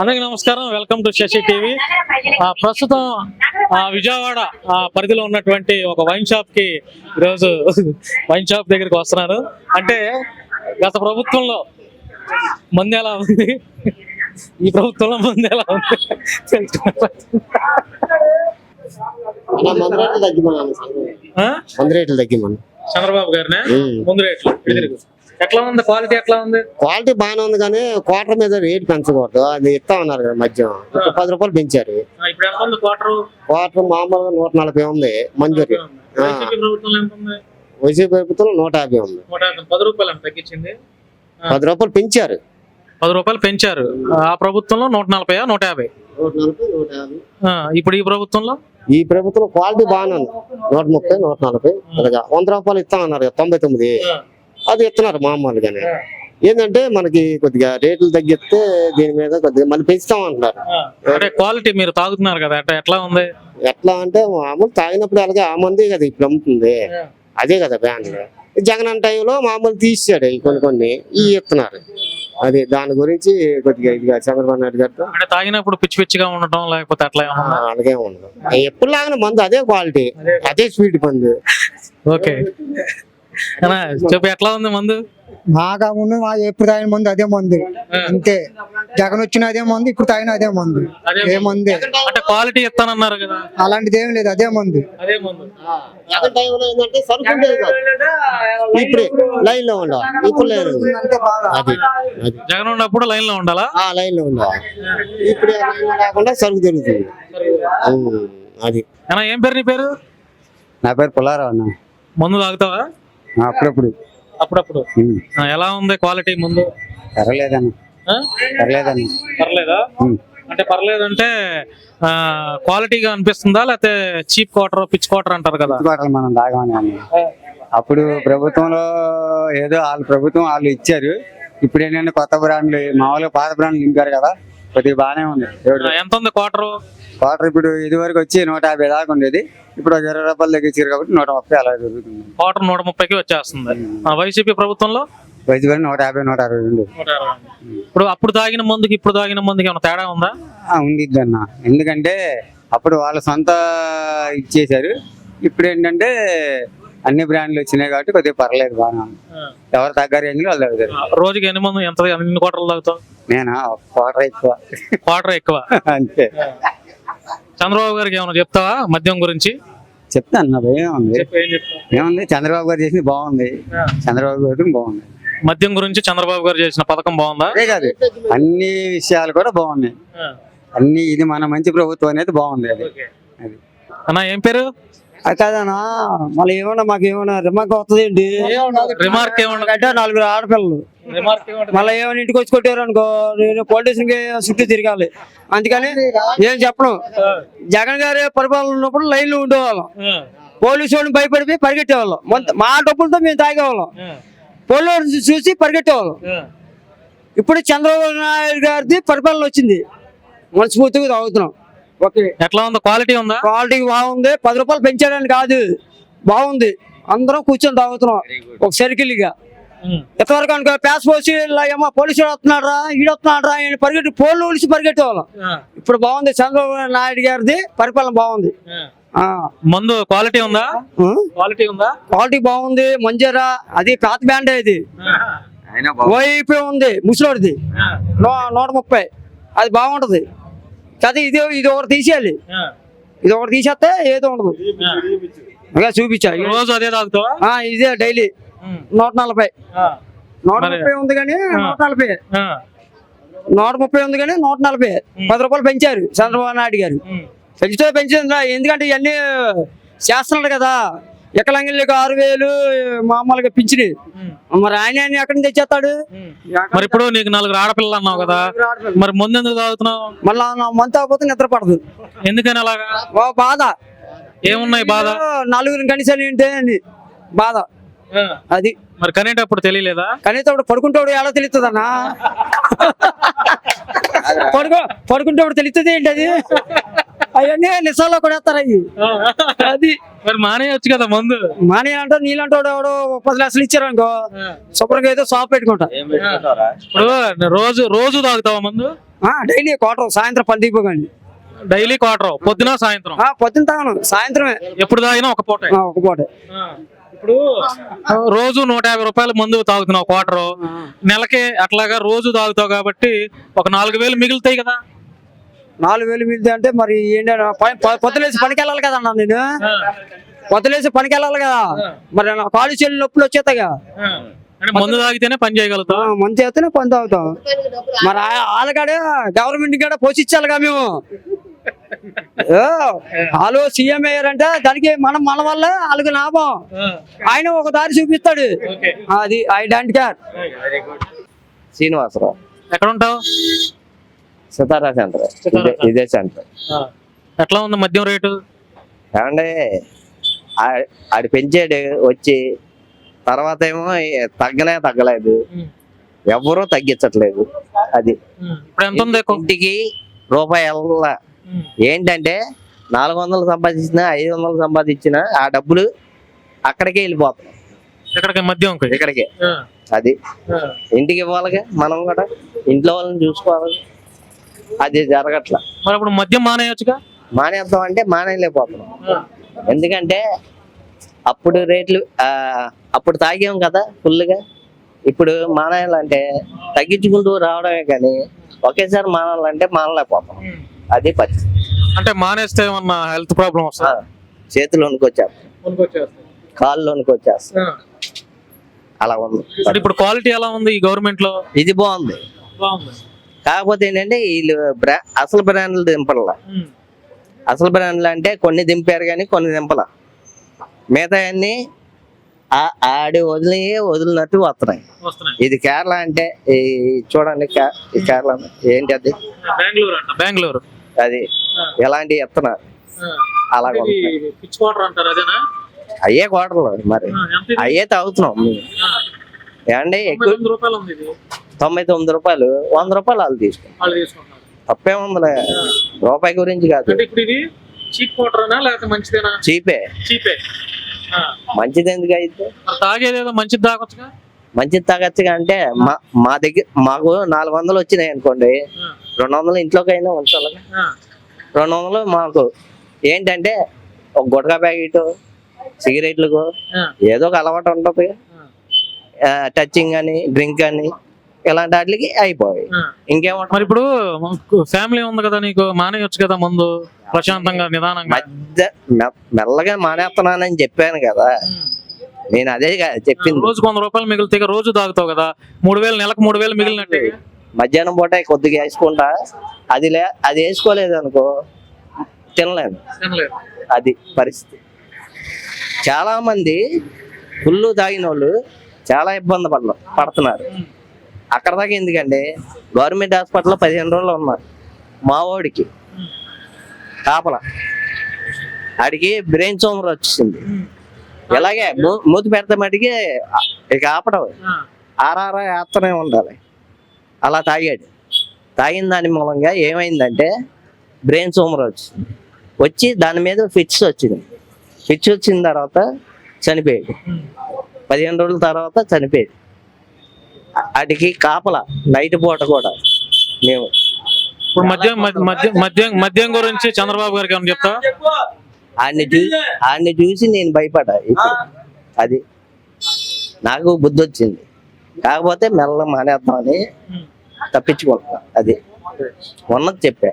అందరికీ నమస్కారం, welcome to Shashi TV. ప్రస్తుతం విజయవాడ పరిధిలో ఉన్నటువంటి ఒక వైన్ షాప్ కి ఈరోజు వైన్ షాప్ దగ్గరికి వస్తున్నారు. అంటే గత ప్రభుత్వంలో మంది ఎలా ఉంది, ఈ ప్రభుత్వంలో మంది ఎలా ఉంది చంద్రబాబు గారినే ముందు రేట్లు ఎట్లా ఉంది, క్వాలిటీ ఎట్లా ఉంది? క్వాలిటీ బాగానే ఉంది, కానీ క్వార్టర్ మీద రేట్ పెంచకూడదు. అది ఇస్తా ఉన్నారు కదా మద్యం, 10 రూపాయలు పెంచారు. క్వార్టర్ మామూలుగా 140 ఉంది మంజూరి. వైసీపీ ప్రభుత్వం 150 ఉంది. 10 రూపాయలు తగ్గించింది, 10 రూపాయలు పెంచారు. 10 రూపాయలు పెంచారు. ఆ ప్రభుత్వంలో 140, 150. ఇప్పుడు ఈ ప్రభుత్వంలో క్వాలిటీ బాగానే ఉంది. 130, 140 అలాగా. 100 రూపాయలు ఇస్తా ఉన్నారు 99, అది ఇస్తున్నారు మామూలుగానే. ఏంటంటే మనకి కొద్దిగా రేట్లు తగ్గిస్తే దీని మీద కొద్దిగా మళ్ళీ పెంచుతాం అంటున్నారు. క్వాలిటీ మీరు తాగుతున్నారు కదా, ఎట్లా ఉంది? ఎట్లా అంటే మామూలు తాగినప్పుడు అలాగే ఆ మంది కదా ఇప్పుడు అమ్ముతుంది, అదే కదా బ్యాండ్. జగన్ అన్న టైంలో మామూలు తీసాడు కొన్ని ఈ ఇస్తున్నారు. అది దాని గురించి కొద్దిగా ఇదిగా చంద్రబాబు నాయుడు గారితో తాగినప్పుడు పిచ్చి పిచ్చిగా ఉండటం లేకపోతే అట్లా అలాగే ఉండదు. ఎప్పుడు లాగిన మందు అదే క్వాలిటీ, అదే స్వీట్ మందు. ఓకే చెప్పు, ఎట్లా ఉంది మందు? బాగా ముందు ఎప్పుడు తాగిన మందు అదే మందు, అంతే. జగన్ వచ్చిన అదే మందు, ఇప్పుడు తాగిన అదే మందు, ఏ మంది. అంటే క్వాలిటీ ఇస్తానన్నారు కదా, అలాంటిది ఏం లేదు, అదే మందు. జగన్ టైంలో ఏంటంటే సరుకు ఉండేది కాదు, ఇప్పుడు లైన్ లో ఉండాలి. ఇప్పుడు లేదు, అది జగన్ ఉన్నప్పుడు లైన్ లో ఉండాలా? లైన్ లో ఉండాలి. ఇప్పుడు కాకుండా సరుకు దొరుకుతుంది. అది ఏం పేరు నీ పేరు? నా పేరు పుల్లారావు అన్న. మందు తాగుతావా? అప్పుడప్పుడు. ఎలా ఉంది క్వాలిటీ ముందు? పర్లేదా? అంటే పర్లేదంటే క్వాలిటీగా అనిపిస్తుందా, లేకపోతే చీప్ క్వార్టర్, పిచ్ క్వార్టర్ అంటారు కదా, మనం తాగమని. అప్పుడు ప్రభుత్వంలో ఏదో వాళ్ళు ఇచ్చారు. ఇప్పుడు ఏంటంటే కొత్త బ్రాండ్లు, మామూలుగా పాత బ్రాండ్లు నింపారు కదా, కొద్దిగా బాగానే ఉంది. ఎంత ఉంది క్వార్టర్? ఇప్పుడు ఇది వరకు వచ్చి 150 దాకా ఉండేది, ఇప్పుడు 20 రూపాయలు తగ్గించారు కాబట్టి 130 అలా జరుగుతుంది. క్వార్టర్ 130కి వచ్చేస్తుంది. వైసీపీ ప్రభుత్వంలో వైసీపీ 150, 160 ఉంది. ఇప్పుడు అప్పుడు తాగిన మందుకి ఇప్పుడు తాగిన మందుకి ఏమైనా తేడా ఉందా? ఉండిద్ది అన్న, ఎందుకంటే అప్పుడు వాళ్ళ సొంత ఇచ్చేసారు. ఇప్పుడు ఏంటంటే అన్ని బ్రాండ్లు వచ్చినాయి కాబట్టి కొద్దిగా పర్లేదు, బాగా ఎవరు తగ్గ రేంజ్ లో వాళ్ళు తాగుతారు. రోజుకి ఎన్ని క్వార్టర్లు తాగుతావు? నేను క్వార్టర్ ఎక్కువ అంతే. చంద్రబాబు గారికి ఏమైనా చెప్తావా మద్యం గురించి? చెప్తాను, ఏముంది, చంద్రబాబు గారు చేసింది బాగుంది, చంద్రబాబు గారు బాగుంది. మద్యం గురించి చంద్రబాబు గారు చేసిన పథకం బాగుందా? అదే కాదు, అన్ని విషయాలు కూడా బాగున్నాయి. అన్ని ఇది మన మంచి ప్రభుత్వం అనేది బాగుంది. అది అన్నా ఏం పేరు? కాదనా, మళ్ళీ ఏమన్నా మాకు ఏమన్నా రిమార్క్ వస్తుంది ఏంటి? రిమార్క్ ఏమన్నా? 4 ఆడపిల్లలు మళ్ళీ ఏమైనా ఇంటికి వచ్చి కొట్టారు అనుకో, నేను పోలీస్ స్టేషన్ కి చుట్టూ తిరగాలి. అందుకని ఏం చెప్పను. జగన్ గారి పరిపాలన ఉన్నప్పుడు లైన్ లో ఉండేవాళ్ళం, పోలీసు వాళ్ళని భయపడిపోయి పరిగెట్టేవాళ్ళం. మా డబ్బులతో మేము తాగేవాళ్ళం, పోలీసు చూసి పరిగెట్టేవాళ్ళం. ఇప్పుడు చంద్రబాబు నాయుడు గారిది పరిపాలన వచ్చింది, మనస్ఫూర్తిగా తాగుతున్నాం. ఓకే, ఎట్లా ఉంది? క్వాలిటీ ఉందా? క్వాలిటీ బాగుంది. 10 రూపాయలు పెంచాడని కాదు, బాగుంది. అందరం కూర్చొని తాగుతున్నాం ఒక సర్కిల్ గా. ఎంతవరకు అనుకో ప్యాస్ పోసి ఏమో పోలీసు వస్తున్నాడు ఈడొస్తున్నాడు ఆయన పరిగెట్టి పోలు ఒలిసి పరిగెట్టేవాళ్ళం. ఇప్పుడు బాగుంది, చంద్రబాబు నాయుడు గారిది పరిపాలన బాగుంది. మందు క్వాలిటీ ఉందా? క్వాలిటీ బాగుంది. మంజరా అది పాత బ్యాండ్, ఇది వైపు ఉంది, ముసలోడిది 130, అది బాగుంటది. అది ఇది ఒకటి తీసేయాలి, ఇది ఒకటి తీసేస్తే ఏదో ఉండదు. చూపించాలి రోజు అదే తాగుతావా? ఇదే డైలీ 140. 130 ఉంది కానీ 140, 130 ఉంది కానీ 140. 10 రూపాయలు పెంచారు చంద్రబాబు నాయుడు గారు. పెంచిందా? ఎందుకంటే ఇవన్నీ చేస్తున్నాడు కదా, ఎక్కలంగిళ్ళకి 6,000 మామూలుగా పింఛని. మరి ఆయన ఎక్కడి నుంచి తెచ్చేస్తాడు? మరి ఇప్పుడు నీకు 4 ఆడపిల్లలు అన్నావు కదా, మరి ముందు ఎందుకు తాగుతున్నావు? మళ్ళా మంత్ తాగకపోతే నిద్ర పడదు. ఎందుకని అలాగా? బాధ. ఏమున్నాయి బాధ? 4 కనీసాలు ఏంటి అని బాధ. అది మరి కనేటప్పుడు తెలియలేదా? కనేటప్పుడు పడుకుంటాడు ఎలా తెలుస్తుందన్నా? పడుకుంటప్పుడు తెలుస్తుంది ఏంటి అది? అవన్నీ నిసాల్లో కొడేస్తారు అవి. అది మరి మానేయచ్చు కదా మందు. మానే అంటే నీళ్ళంటాడు ఎవడో 10 లక్షలు ఇచ్చారు అనుకో, శుభ్రంగా ఏదో షాప్ పెట్టుకుంటా. ఇప్పుడు రోజు తాగుతావా మందు? డైలీ క్వార్టర్ సాయంత్రం 10 కానీ డైలీ క్వార్టర్, పొద్దున సాయంత్రం. పొద్దున తాగను, సాయంత్రమే ఎప్పుడు తాగినా ఒక పూట. ఒక పూట. ఇప్పుడు రోజు 150 రూపాయల మందు తాగుతున్నావు క్వార్టర్, నెలకి అట్లాగా రోజు తాగుతావు కాబట్టి ఒక 4000 మిగులుతాయి కదా. 4000 మిగిలితే అంటే మరి ఏంటంటే పొద్దులేసి పనికి వెళ్ళాలి కదన్నా, నేను పొద్దులేసి పనికి వెళ్ళాలి కదా, మరి నా కాలు చెల్లి నొప్పులు వచ్చేస్తాయిగా. అంటే మందు తాగితేనే పని చేయగలుగుతావు. మంచి చేస్తేనే పని తాగుతాం. మరి వాళ్ళకాడే గవర్నమెంట్ కాడ పోషించాలిగా మేము. వాళ్ళు సీఎం అయ్యారంటే దానికి మన వల్ల వాళ్ళకి లాభం. ఆయన ఒక దారి చూపిస్తాడు, అది ఐ డోంట్ కేర్. శ్రీనివాసరావు. ఎక్కడ ఉంటావు? సితారా సెంటర్, ఇదే సెంటర్. ఎట్లా ఉంది మద్యం రేటు? ఏమంటే ఆడి పెంచాడు వచ్చి, తర్వాత ఏమో తగ్గలేదు, ఎవరూ తగ్గించట్లేదు. అది ఇప్పుడు ఎంత ఉంది? ఇంటికి రూపాయల ఏంటంటే 400 సంపాదించినా 500 సంపాదించినా ఆ డబ్బులు అక్కడికే వెళ్ళిపోతాం. ఇక్కడికి మద్యం ఇక్కడికే. అది ఇంటికి ఇవ్వాలిగా, మనం కూడా ఇంట్లో వాళ్ళని చూసుకోవాలి. అది జరగట్లా. మరి ఇప్పుడు మద్యం మానేయొచ్చుగా? మానేద్దాం అంటే మానేయలేకపోతున్నాం. ఎందుకంటే అప్పుడు రేట్లు అప్పుడు తాగాం కదా ఫుల్గా. ఇప్పుడు మానేయాలంటే తగ్గించుకుంటూ రావడమే కానీ ఒకేసారి మానాలంటే మానలేకపోతాం. అది పరిస్థితి. అంటే మానేస్తే ఏమన్నా హెల్త్ ప్రాబ్లం వస్తుందా? చేతులు వణుకొచ్చేస్తాం, కాళ్ళు వణుకొచ్చేస్తాం, అలా ఉంది. ఇప్పుడు క్వాలిటీ ఎలా ఉంది ఈ గవర్నమెంట్ లో? ఇది బాగుంది. కాకపోతే ఏంటంటే వీళ్ళు అసలు బ్రాండ్లు దింపల. అసలు బ్రాండ్లు అంటే కొన్ని దింపారు కానీ కొన్ని దింపల. మిగతా అన్ని ఆడి వదిలినట్టు వస్తున్నాయి. ఇది కేరళ అంటే చూడండి, ఈ కేరళ ఏంటి అది బెంగళూరు, అది ఎలాంటి ఎత్తున్నారు అలాగే అయ్యే క్వార్టర్లు, మరి అయ్యే తాగుతున్నాం. ఏమండి ఎక్కువ 99 రూపాయలు, 100 రూపాయలు వాళ్ళు తీసుకుంటారు. తప్పేముందిలే, రూపాయి గురించి కాదు. చీపే. మంచిది ఎందుకు అయితే? తాగేదేదో మంచిది తాగొచ్చుగా. మంచిది తాగొచ్చుగా అంటే మా దగ్గర మాకు 400 వచ్చినాయి అనుకోండి, 200 ఇంట్లోకైనా ఉంచాలి. 200 మాకు ఏంటంటే ఒక గుట్కా ప్యాకెట్, సిగరెట్లకు ఏదో ఒక అలవాటు ఉంటుంది. టచింగ్ అని, డ్రింక్ అని, ఇలాంటి వాటికి అయిపోయి ఇంకేమంటారు. మరి ఇప్పుడు ఫ్యామిలీ ఉంది కదా నీకు, మానేయొచ్చు కదా ముందు ప్రశాంతంగా నిదానంగా. మెల్లగా మానేస్తున్నానని చెప్పాను కదా నేను, అదే చెప్పింది. రోజుకు 100 రూపాయలు మిగిలితే రోజు తాగుతావు కదా, 3000 నెలకు 3000 మిగిలినట్టే. మధ్యాహ్నం పూట కొద్దిగా వేసుకుంటా, అది వేసుకోలేదు అనుకో తినలేను. అది పరిస్థితి. చాలా మంది ఫుల్లు తాగిన వాళ్ళు చాలా ఇబ్బంది పడుతున్నారు. అక్కడ దాకా ఎందుకంటే గవర్నమెంట్ హాస్పిటల్లో 15 రోజులు ఉన్నారు. మా వాడికి కాపలా, ఆడికి బ్రెయిన్ ట్యూమర్ వచ్చింది. ఇలాగే మూతి పెడితే మటుకి ఇక ఆపడం, ఆర్ఆర్ వేస్తూనే ఉండాలి. అలా తాగిన దాని మూలంగా ఏమైందంటే బ్రెయిన్ ట్యూమర్ వచ్చి దాని మీద ఫిట్స్ వచ్చిన తర్వాత చనిపోయాడు. 15 రోజుల తర్వాత చనిపోయాడు. వాటికి కాపలా నైట్ పూట కూడా మేము. ఇప్పుడు మద్యం గురించి చంద్రబాబు గారికి ఏమన్నా చెప్తా? ఆయన్ని చూసి నేను భయపడా. ఇప్పుడు అది నాకు బుద్ధి వచ్చింది. కాకపోతే మెల్ల మానేద్దామని తప్పించుకుంటున్నా. అది ఉన్నది చెప్పా.